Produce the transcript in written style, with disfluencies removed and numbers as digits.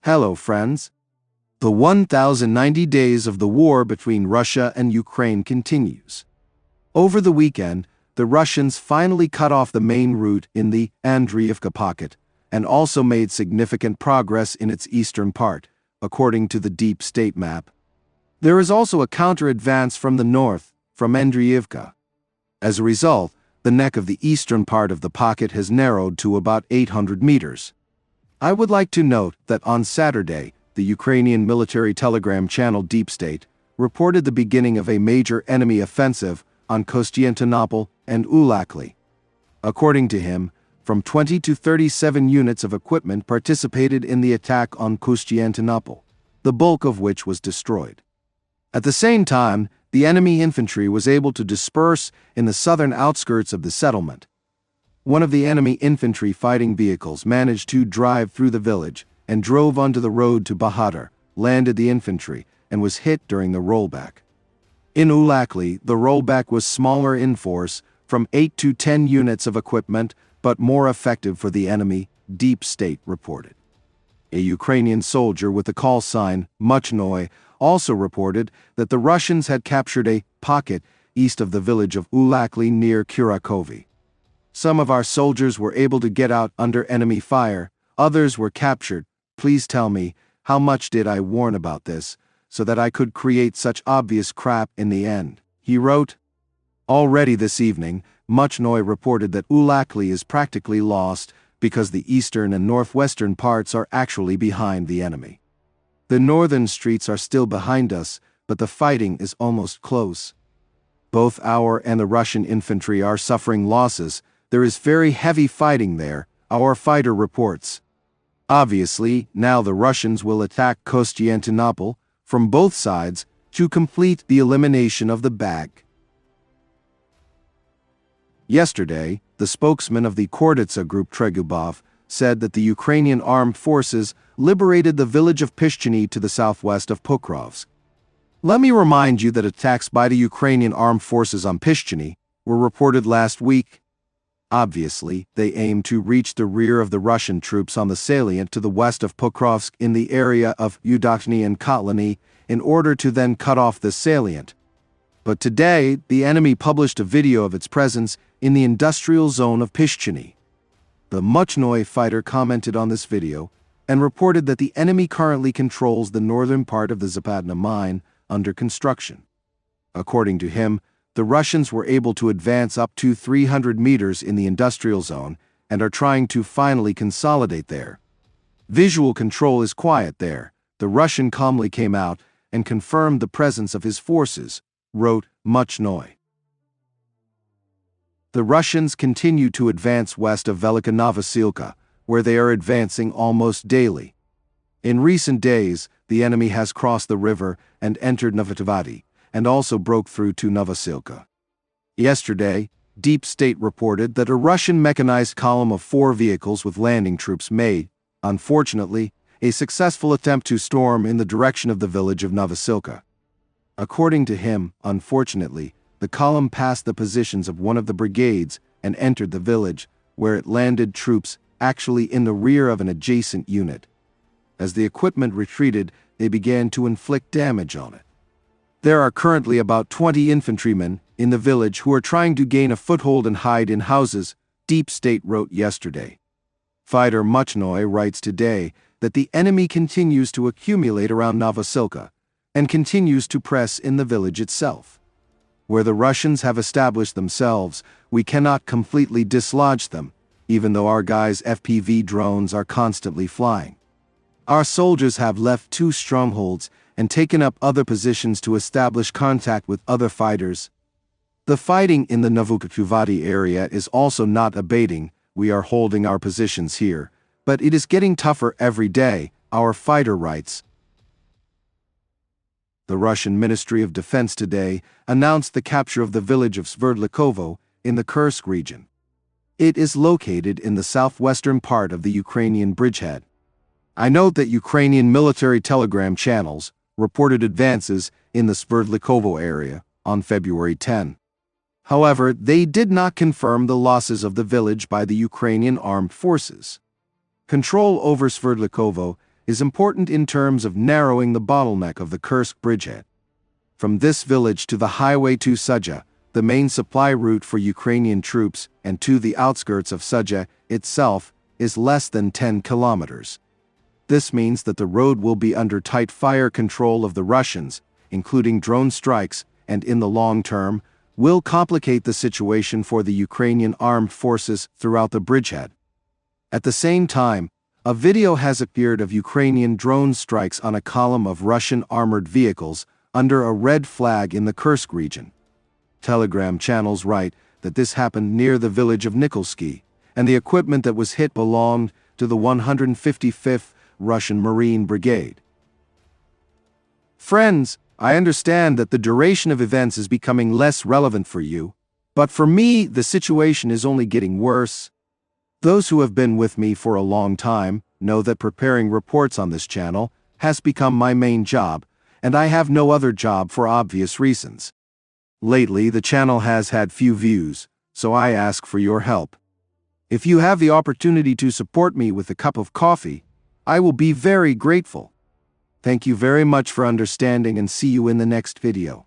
Hello, friends. The 1,090 days of the war between Russia and Ukraine continues. Over the weekend, the Russians finally cut off the main route in the Andriivka pocket and also made significant progress in its eastern part, according to the Deep State map. There is also a counter-advance from the north, from Andriivka. As a result, the neck of the eastern part of the pocket has narrowed to about 800 meters. I would like to note that on Saturday, the Ukrainian military telegram channel Deep State reported the beginning of a major enemy offensive on Kostiantynopol and Ulakli. According to him, from 20 to 37 units of equipment participated in the attack on Kostiantynopol, the bulk of which was destroyed. At the same time, the enemy infantry was able to disperse in the southern outskirts of the settlement. One of the enemy infantry fighting vehicles managed to drive through the village and drove onto the road to Bahadar, landed the infantry, and was hit during the rollback. In Ulakli, the rollback was smaller in force, from 8 to 10 units of equipment, but more effective for the enemy, Deep State reported. A Ukrainian soldier with the call sign Muchnoy also reported that the Russians had captured a pocket east of the village of Ulakli near Kurakovi. Some of our soldiers were able to get out under enemy fire, others were captured. Please tell me, how much did I warn about this, so that I could create such obvious crap in the end? He wrote. Already this evening, Muchnoy reported that Ulakli is practically lost because the eastern and northwestern parts are actually behind the enemy. The northern streets are still behind us, but the fighting is almost close. Both our and the Russian infantry are suffering losses. There is very heavy fighting there, our fighter reports. Obviously, now the Russians will attack Kostiantynopol from both sides to complete the elimination of the bag. Yesterday, the spokesman of the Khorditsa group Tregubov said that the Ukrainian armed forces liberated the village of Pishcheny to the southwest of Pokrovsk. Let me remind you that attacks by the Ukrainian armed forces on Pishcheny were reported last week. Obviously, they aim to reach the rear of the Russian troops on the salient to the west of Pokrovsk in the area of Yudakhny and Kotliny in order to then cut off the salient. But today, the enemy published a video of its presence in the industrial zone of Pishcheny. The Muchnoy fighter commented on this video and reported that the enemy currently controls the northern part of the Zapadna mine under construction. According to him, the Russians were able to advance up to 300 meters in the industrial zone and are trying to finally consolidate there. Visual control is quiet there. The Russian calmly came out and confirmed the presence of his forces, wrote Muchnoy. The Russians continue to advance west of Velika Novosilka, where they are advancing almost daily. In recent days, the enemy has crossed the river and entered Novotivadi, and also broke through to Novosilka. Yesterday, Deep State reported that a Russian mechanized column of 4 vehicles with landing troops made, unfortunately, a successful attempt to storm in the direction of the village of Novosilka. According to him, unfortunately, the column passed the positions of one of the brigades and entered the village, where it landed troops actually in the rear of an adjacent unit. As the equipment retreated, they began to inflict damage on it. There are currently about 20 infantrymen in the village who are trying to gain a foothold and hide in houses, Deep State wrote yesterday. Fighter Muchnoy writes today that the enemy continues to accumulate around Novosilka and continues to press in the village itself. Where the Russians have established themselves, we cannot completely dislodge them, even though our guys' FPV drones are constantly flying. Our soldiers have left 2 strongholds and taken up other positions to establish contact with other fighters. The fighting in the Novokutuvadi area is also not abating. We are holding our positions here, but it is getting tougher every day, our fighter writes. The Russian Ministry of Defense today announced the capture of the village of Sverdlikovo in the Kursk region. It is located in the southwestern part of the Ukrainian bridgehead. I note that Ukrainian military telegram channels reported advances in the Sverdlikovo area on February 10. However, they did not confirm the losses of the village by the Ukrainian armed forces. Control over Sverdlikovo is important in terms of narrowing the bottleneck of the Kursk bridgehead. From this village to the highway to Sudzha, the main supply route for Ukrainian troops, and to the outskirts of Sudzha itself, is less than 10 kilometers. This means that the road will be under tight fire control of the Russians, including drone strikes, and in the long term, will complicate the situation for the Ukrainian armed forces throughout the bridgehead. At the same time, a video has appeared of Ukrainian drone strikes on a column of Russian armored vehicles under a red flag in the Kursk region. Telegram channels write that this happened near the village of Nikolsky, and the equipment that was hit belonged to the 155th Russian Marine Brigade. Friends, I understand that the duration of events is becoming less relevant for you, but for me, the situation is only getting worse. Those who have been with me for a long time know that preparing reports on this channel has become my main job, and I have no other job for obvious reasons. Lately, the channel has had few views, so I ask for your help. If you have the opportunity to support me with a cup of coffee, I will be very grateful. Thank you very much for understanding, and see you in the next video.